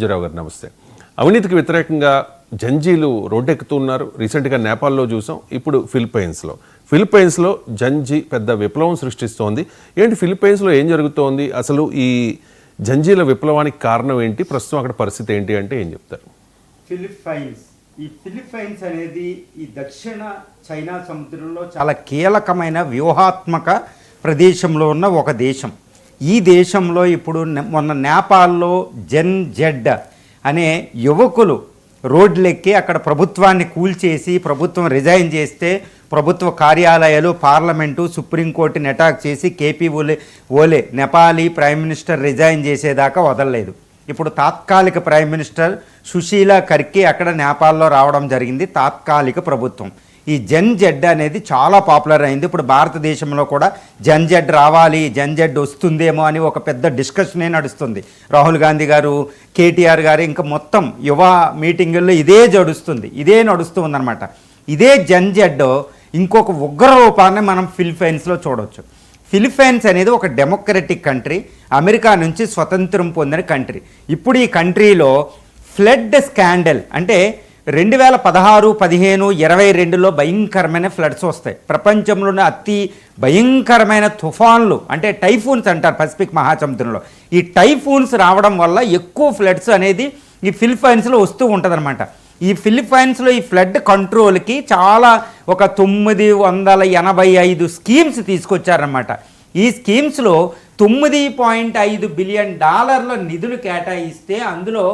రావు గారు నమస్తే. అవినీతికి వ్యతిరేకంగా జంజీలు రోడ్డెక్కుతున్నారు. రీసెంట్గా నేపాల్లో చూసాం, ఇప్పుడు ఫిలిప్పైన్స్లో జంజీ పెద్ద విప్లవం సృష్టిస్తోంది. ఏంటి ఫిలిప్పైన్స్లో ఏం జరుగుతోంది, అసలు ఈ జంజీల విప్లవానికి కారణం ఏంటి, ప్రస్తుతం అక్కడ పరిస్థితి ఏంటి అంటే ఏం చెప్తారు? ఫిలిప్పైన్స్ అనేది ఈ దక్షిణ చైనా సముద్రంలో చాలా కీలకమైన వ్యూహాత్మక ప్రదేశంలో ఉన్న ఒక దేశం. ఈ దేశంలో ఇప్పుడు మొన్న నేపాల్లో జెన్ జెడ్ అనే యువకులు రోడ్లెక్కి అక్కడ ప్రభుత్వాన్ని కూల్చేసి ప్రభుత్వం రిజైన్ చేస్తే ప్రభుత్వ కార్యాలయాలు, పార్లమెంటు, సుప్రీంకోర్టుని అటాక్ చేసి కేపీ ఓలే నేపాలీ ప్రైమ్ మినిస్టర్ రిజైన్ చేసేదాకా వదలలేదు. ఇప్పుడు తాత్కాలిక ప్రైమ్ మినిస్టర్ సుశీలా కర్కి అక్కడ నేపాల్లో రావడం జరిగింది. తాత్కాలిక ప్రభుత్వం ఈ జెన్ జెడ్ అనేది చాలా పాపులర్ అయింది. ఇప్పుడు భారతదేశంలో కూడా జెన్ జెడ్ రావాలి, జెన్ జెడ్ వస్తుందేమో అని ఒక పెద్ద డిస్కషనే నడుస్తుంది. రాహుల్ గాంధీ గారు, కేటీఆర్ గారు, ఇంకా మొత్తం యువ మీటింగుల్లో ఇదే నడుస్తుందన్నమాట. ఇదే జెన్ జెడ్ ఇంకొక ఉగ్ర రూపాన్ని మనం ఫిలిప్పైన్స్లో చూడవచ్చు. ఫిలిప్పైన్స్ అనేది ఒక డెమోక్రటిక్ కంట్రీ, అమెరికా నుంచి స్వతంత్రం పొందిన కంట్రీ. ఇప్పుడు ఈ కంట్రీలో ఫ్లడ్ స్కాండల్ అంటే 2016, 15, 22లో భయంకరమైన ఫ్లడ్స్ వస్తాయి. ప్రపంచంలోనే అతి భయంకరమైన తుఫాన్లు అంటే టైఫూన్స్ అంటారు పసిఫిక్ మహాసముద్రంలో. ఈ టైఫూన్స్ రావడం వల్ల ఎక్కువ ఫ్లడ్స్ అనేది ఈ ఫిలిప్పైన్స్లో వస్తూ ఉంటుందన్నమాట. ఈ ఫిలిప్పైన్స్లో ఈ ఫ్లడ్ కంట్రోల్కి చాలా ఒక 985 స్కీమ్స్ తీసుకొచ్చారన్నమాట. ఈ స్కీమ్స్లో $9.5 బిలియన్ నిధులు కేటాయిస్తే అందులో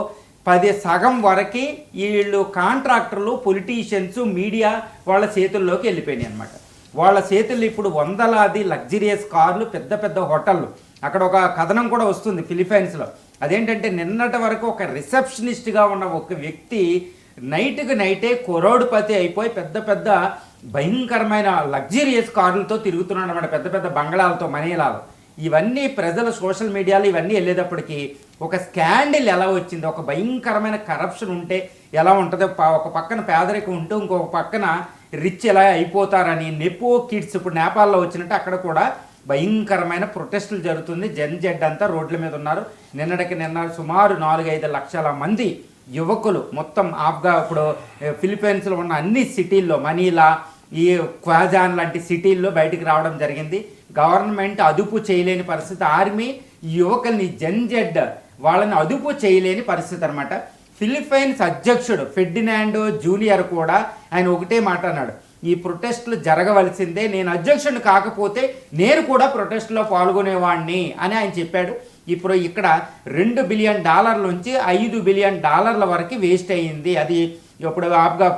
సగం వరకు వీళ్ళు కాంట్రాక్టర్లు, పొలిటీషియన్స్, మీడియా వాళ్ళ చేతుల్లోకి వెళ్ళిపోయినాయి అనమాట. వాళ్ళ చేతుల్లో ఇప్పుడు వందలాది లగ్జరియస్ కార్లు, పెద్ద పెద్ద హోటళ్ళు. అక్కడ ఒక కథనం కూడా వస్తుంది ఫిలిప్పైన్స్లో. అదేంటంటే నిన్నటి వరకు ఒక రిసెప్షనిస్ట్గా ఉన్న ఒక వ్యక్తి నైట్కి నైటే కరోడ్పతి అయిపోయి పెద్ద పెద్ద భయంకరమైన లగ్జరియస్ కార్లతో తిరుగుతున్నాడు అన్నమాట, పెద్ద పెద్ద బంగళాలతో, మనీలాలు. ఇవన్నీ ప్రజల సోషల్ మీడియాలో ఇవన్నీ వెళ్ళేటప్పటికీ ఒక స్కాండిల్ ఎలా వచ్చింది, ఒక భయంకరమైన కరప్షన్ ఉంటే ఎలా ఉంటుందో, ఒక పక్కన పేదరికం ఉంటూ ఇంకొక పక్కన రిచ్ ఎలా అయిపోతారని నెపో కిడ్స్ ఇప్పుడు నేపాల్లో వచ్చినట్టు అక్కడ కూడా భయంకరమైన ప్రొటెస్టులు జరుగుతుంది. జెన్ జెడ్ అంతా రోడ్ల మీద ఉన్నారు. నిన్న సుమారు 4-5 లక్షల మంది యువకులు మొత్తం ఇప్పుడు ఫిలిప్పైన్స్లో ఉన్న అన్ని సిటీల్లో, మనీలా, ఈ క్వాజాన్ లాంటి సిటీల్లో బయటికి రావడం జరిగింది. గవర్నమెంట్ అదుపు చేయలేని పరిస్థితి, ఆర్మీ యువకుల్ని జెన్ జెడ్ వాళ్ళని అదుపు చేయలేని పరిస్థితి అనమాట. ఫిలిప్పైన్స్ అధ్యక్షుడు ఫెర్డినాండో జూనియర్ కూడా ఆయన ఒకటే మాట అన్నాడు, ఈ ప్రొటెస్టులు జరగవలసిందే, నేను అధ్యక్షుడిని కాకపోతే నేను కూడా ప్రొటెస్టులో పాల్గొనేవాడిని అని ఆయన చెప్పాడు. ఇప్పుడు ఇక్కడ $2 బిలియన్ నుంచి $5 బిలియన్ వరకు వేస్ట్ అయ్యింది. అది ఇప్పుడు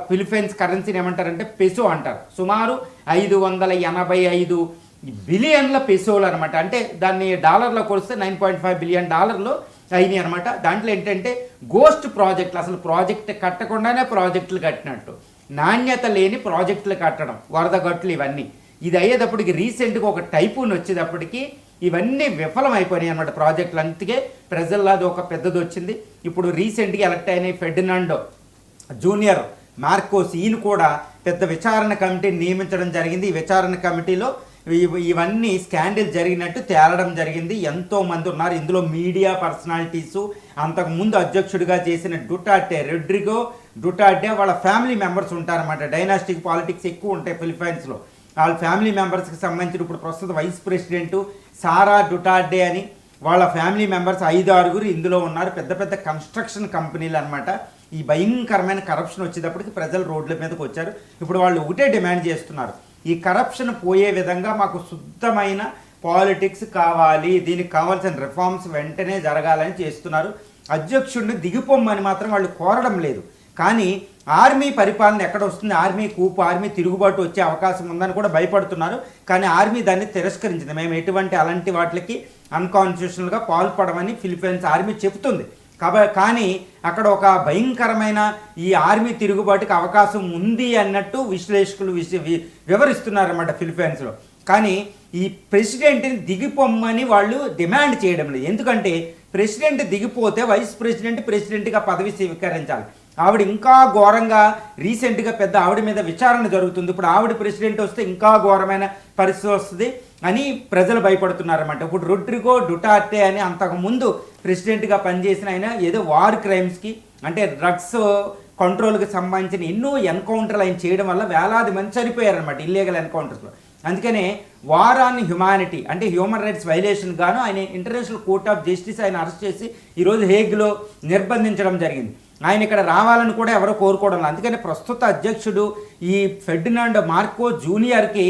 ఫిలిప్పైన్స్ కరెన్సీని ఏమంటారంటే పెసో అంటారు. సుమారు 585 బిలియన్ల పెసోలు అనమాట. అంటే దాన్ని డాలర్లో కొలిస్తే $9.5 బిలియన్ అయినాయి అనమాట. దాంట్లో ఏంటంటే గోస్ట్ ప్రాజెక్టులు, అసలు ప్రాజెక్ట్ కట్టకుండానే ప్రాజెక్టులు కట్టినట్టు, నాణ్యత లేని ప్రాజెక్టులు కట్టడం, వరద గట్లు, ఇవన్నీ. ఇది అయ్యేటప్పటికి రీసెంట్గా ఒక టైఫూన్ వచ్చేటప్పటికి ఇవన్నీ విఫలం అయిపోయినాయి అనమాట ప్రాజెక్టులు. అందుకే ప్రజల్లో అది ఒక పెద్దది వచ్చింది. ఇప్పుడు రీసెంట్గా ఎలక్ట్ అయిన ఫెర్డినాండో జూనియర్ మార్కోస్, ఈయన కూడా పెద్ద విచారణ కమిటీని నియమించడం జరిగింది. ఈ విచారణ కమిటీలో ఇవన్నీ స్కాండిల్ జరిగినట్టు తేలడం జరిగింది. ఎంతోమంది ఉన్నారు ఇందులో, మీడియా పర్సనాలిటీసు, అంతకుముందు అధ్యక్షుడిగా చేసిన రోడ్రిగో డుటార్టే వాళ్ళ ఫ్యామిలీ మెంబర్స్ ఉంటారన్నమాట. డైనాస్టిక్ పాలిటిక్స్ ఎక్కువ ఉంటాయి ఫిలిప్పైన్స్లో. వాళ్ళ ఫ్యామిలీ మెంబర్స్కి సంబంధించిన ఇప్పుడు ప్రస్తుత వైస్ ప్రెసిడెంటు సారా డుటార్టే అని వాళ్ళ ఫ్యామిలీ మెంబర్స్ 5-6 ఇందులో ఉన్నారు. పెద్ద పెద్ద కన్స్ట్రక్షన్ కంపెనీలు అనమాట. ఈ భయంకరమైన కరప్షన్ వచ్చేటప్పటికి ప్రజలు రోడ్ల మీదకి వచ్చారు. ఇప్పుడు వాళ్ళు ఒకటే డిమాండ్ చేస్తున్నారు, ఈ కరప్షన్ పోయే విధంగా మాకు శుద్ధమైన పాలిటిక్స్ కావాలి, దీనికి కావాల్సిన రిఫార్మ్స్ వెంటనే జరగాలని చేస్తున్నారు. అధ్యక్షుడిని దిగిపోమ్మని మాత్రం వాళ్ళు కోరడం లేదు. కానీ ఆర్మీ పరిపాలన ఎక్కడ వస్తుంది, ఆర్మీ కూపు, ఆర్మీ తిరుగుబాటు వచ్చే అవకాశం ఉందని కూడా భయపడుతున్నారు. కానీ ఆర్మీ దాన్ని తిరస్కరించింది. మేము ఎటువంటి అలాంటి వాటికి అన్కాన్స్టిట్యూషనల్గా పాల్పడమని ఫిలిప్పైన్స్ ఆర్మీ చెబుతుంది. కానీ అక్కడ ఒక భయంకరమైన ఈ ఆర్మీ తిరుగుబాటుకి అవకాశం ఉంది అన్నట్టు విశ్లేషకులు వివరిస్తున్నారన్నమాట ఫిలిప్పైన్స్లో. కానీ ఈ ప్రెసిడెంట్ని దిగిపోమ్మని వాళ్ళు డిమాండ్ చేయడం లేదు. ఎందుకంటే ప్రెసిడెంట్ దిగిపోతే వైస్ ప్రెసిడెంట్గా పదవి స్వీకరించాలి. ఆవిడ ఇంకా ఘోరంగా రీసెంట్గా పెద్ద ఆవిడ మీద విచారణ జరుగుతుంది. ఇప్పుడు ఆవిడ ప్రెసిడెంట్ వస్తే ఇంకా ఘోరమైన పరిస్థితి వస్తుంది అని ప్రజలు భయపడుతున్నారన్నమాట. ఇప్పుడు రొడ్రిగో డుటార్టే అని అంతకుముందు ప్రెసిడెంట్గా పనిచేసిన ఆయన ఏదో వార్ క్రైమ్స్కి అంటే డ్రగ్స్ కంట్రోల్కి సంబంధించిన ఎన్నో ఎన్కౌంటర్లు ఆయన చేయడం వల్ల వేలాది మంది చనిపోయారనమాట ఇల్లీగల్ ఎన్కౌంటర్స్లో. అందుకనే వార్ ఆన్ హ్యుమానిటీ అంటే హ్యూమన్ రైట్స్ వైలేషన్ గాను ఆయన ఇంటర్నేషనల్ కోర్ట్ ఆఫ్ జస్టిస్ ఆయన అరెస్ట్ చేసి ఈరోజు హేగ్లో నిర్బంధించడం జరిగింది. ఆయన ఇక్కడ రావాలని కూడా ఎవరో కోరుకోవడం లేదు. అందుకని ప్రస్తుత అధ్యక్షుడు ఈ ఫెర్డినాండ్ మార్కో జూనియర్కి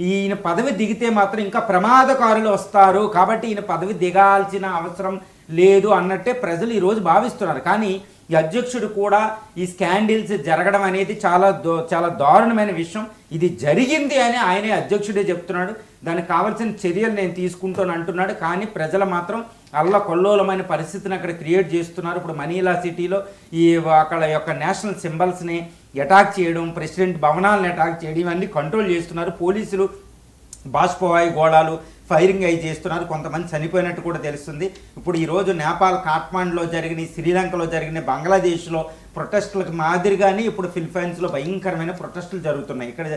ఈయన పదవి దిగితే మాత్రం ఇంకా ప్రమాదకారులు వస్తారు, కాబట్టి ఈయన పదవి దిగాల్సిన అవసరం లేదు అన్నట్టే ప్రజలు ఈరోజు భావిస్తున్నారు. కానీ ఈ అధ్యక్షుడు కూడా ఈ స్కాండిల్స్ జరగడం అనేది చాలా దారుణమైన విషయం. ఇది జరిగింది అని ఆయనే అధ్యక్షుడే చెప్తున్నాడు. దానికి కావాల్సిన చర్యలు నేను తీసుకుంటాను అంటున్నాడు. కానీ ప్రజలు మాత్రం అల్లకొల్లోలమైన పరిస్థితిని అక్కడ క్రియేట్ చేస్తున్నారు. ఇప్పుడు మనీలా సిటీలో ఈ అక్కడ యొక్క నేషనల్ సింబల్స్ని అటాక్ చేయడం, ప్రెసిడెంట్ భవనాలను అటాక్ చేయడం ఇవన్నీ కంట్రోల్ చేస్తున్నారు. పోలీసులు బాష్పవాయు గోళాలు ఫైరింగ్ అయి చేస్తున్నారు. కొంతమంది చనిపోయినట్టు కూడా తెలుస్తుంది. ఇప్పుడు ఈరోజు నేపాల్ కాఠ్మాండ్లో జరిగిన, శ్రీలంకలో జరిగిన, బంగ్లాదేశ్లో ప్రొటెస్టులకు మాదిరిగానే ఇప్పుడు ఫిలిప్పైన్స్లో భయంకరమైన ప్రొటెస్టులు జరుగుతున్నాయి. ఇక్కడ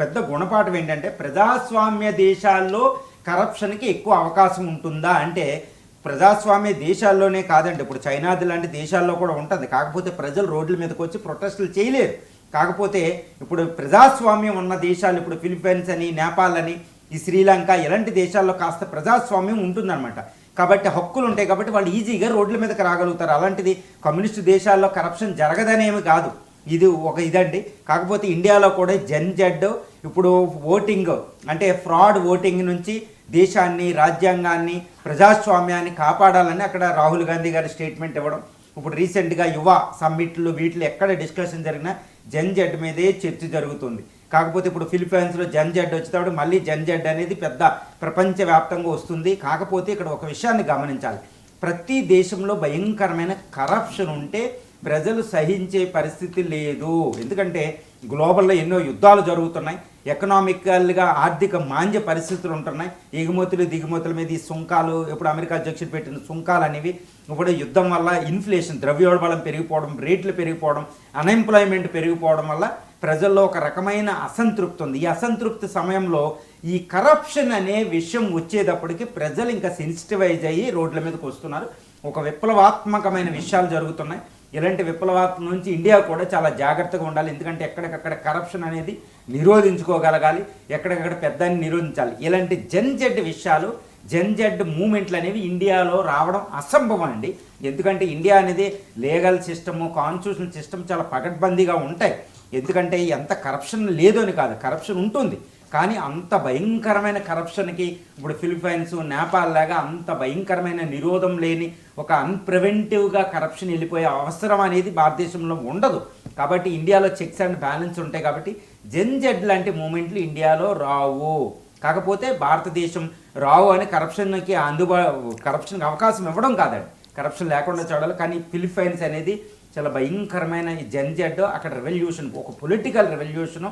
పెద్ద గుణపాఠం ఏంటంటే ప్రజాస్వామ్య దేశాల్లో కరప్షన్కి ఎక్కువ అవకాశం ఉంటుందా అంటే ప్రజాస్వామ్య దేశాల్లోనే కాదండి, ఇప్పుడు చైనాది లాంటి దేశాల్లో కూడా ఉంటుంది. కాకపోతే ప్రజలు రోడ్ల మీదకి వచ్చి ప్రొటెస్టులు చేయలేరు. కాకపోతే ఇప్పుడు ప్రజాస్వామ్యం ఉన్న దేశాలు ఇప్పుడు ఫిలిప్పైన్స్ అని, నేపాల్ అని, ఈ శ్రీలంక ఇలాంటి దేశాల్లో కాస్త ప్రజాస్వామ్యం ఉంటుందన్నమాట. కాబట్టి హక్కులు ఉంటాయి కాబట్టి వాళ్ళు ఈజీగా రోడ్ల మీదకి రాగలుగుతారు. అలాంటిది కమ్యూనిస్టు దేశాల్లో కరప్షన్ జరగదనేమి కాదు, ఇది ఒక ఇదండి. కాకపోతే ఇండియాలో కూడా జెడ్ ఇప్పుడు ఓటింగ్ అంటే ఫ్రాడ్ ఓటింగ్ నుంచి దేశాన్ని, రాజ్యాంగాన్ని, ప్రజాస్వామ్యాన్ని కాపాడాలని అక్కడ రాహుల్ గాంధీ గారి స్టేట్మెంట్ ఇవ్వడం. ఇప్పుడు రీసెంట్గా యువ సమ్మిట్లు వీటిలో ఎక్కడ డిస్కషన్ జరిగినా జెడ్ మీదే చర్చ జరుగుతుంది. కాకపోతే ఇప్పుడు ఫిలిప్పైన్స్లో జెడ్ వచ్చేటప్పుడు మళ్ళీ జెడ్ అనేది పెద్ద ప్రపంచవ్యాప్తంగా వస్తుంది. కాకపోతే ఇక్కడ ఒక విషయాన్ని గమనించాలి, ప్రతి దేశంలో భయంకరమైన కరప్షన్ ఉంటే ప్రజలు సహించే పరిస్థితి లేదు. ఎందుకంటే గ్లోబల్లో ఎన్నో యుద్ధాలు జరుగుతున్నాయి, ఎకనామికల్గా ఆర్థిక మాంద్య పరిస్థితులు ఉంటున్నాయి, ఎగుమతులు దిగుమతుల మీద ఈ సుంకాలు, ఇప్పుడు అమెరికా అధ్యక్షుడు పెట్టిన సుంకాలు అనేవి, ఇప్పుడు యుద్ధం వల్ల ఇన్ఫ్లేషన్, ద్రవ్యోల్బణం పెరిగిపోవడం, రేట్లు పెరిగిపోవడం, అన్ఎంప్లాయ్మెంట్ పెరిగిపోవడం వల్ల ప్రజల్లో ఒక రకమైన అసంతృప్తి ఉంది. ఈ అసంతృప్తి సమయంలో ఈ కరప్షన్ అనే విషయం వచ్చేటప్పటికి ప్రజలు ఇంకా సెన్సిటివైజ్ అయ్యి రోడ్ల మీదకి వస్తున్నారు. ఒక విప్లవాత్మకమైన విషయాలు జరుగుతున్నాయి. ఇలాంటి విప్లవాత్మక నుంచి ఇండియా కూడా చాలా జాగ్రత్తగా ఉండాలి. ఎందుకంటే ఎక్కడికక్కడ కరప్షన్ అనేది నిరోధించుకోగలగాలి, ఎక్కడికక్కడ పెద్దాన్ని నిరోధించాలి. ఇలాంటి జెడ్ విషయాలు, జెడ్ మూమెంట్లు అనేవి ఇండియాలో రావడం అసంభవం అండి. ఎందుకంటే ఇండియా అనేది లీగల్ సిస్టము, కాన్స్టిట్యూషనల్ సిస్టమ్ చాలా పకడ్బందీగా ఉంటాయి. ఎందుకంటే ఎంత కరప్షన్ లేదు అని కాదు, కరప్షన్ ఉంటుంది. కానీ అంత భయంకరమైన కరప్షన్కి ఇప్పుడు ఫిలిప్పైన్స్, నేపాల్ లాగా అంత భయంకరమైన నిరోధం లేని ఒక అన్ప్రివెంటివ్గా కరప్షన్ వెళ్ళిపోయే అవసరం అనేది భారతదేశంలో ఉండదు. కాబట్టి ఇండియాలో చెక్స్ అండ్ బ్యాలెన్స్ ఉంటాయి. కాబట్టి జెడ్ లాంటి మూమెంట్లు ఇండియాలో రావు. కాకపోతే భారతదేశం రావు అని కరప్షన్కి కరప్షన్కి అవకాశం ఇవ్వడం కాదండి, కరప్షన్ లేకుండా చూడాలి. కానీ ఫిలిప్పైన్స్ అనేది చాలా భయంకరమైన ఈ జెడ్ అక్కడ రెవల్యూషన్, ఒక పొలిటికల్ రెవల్యూషను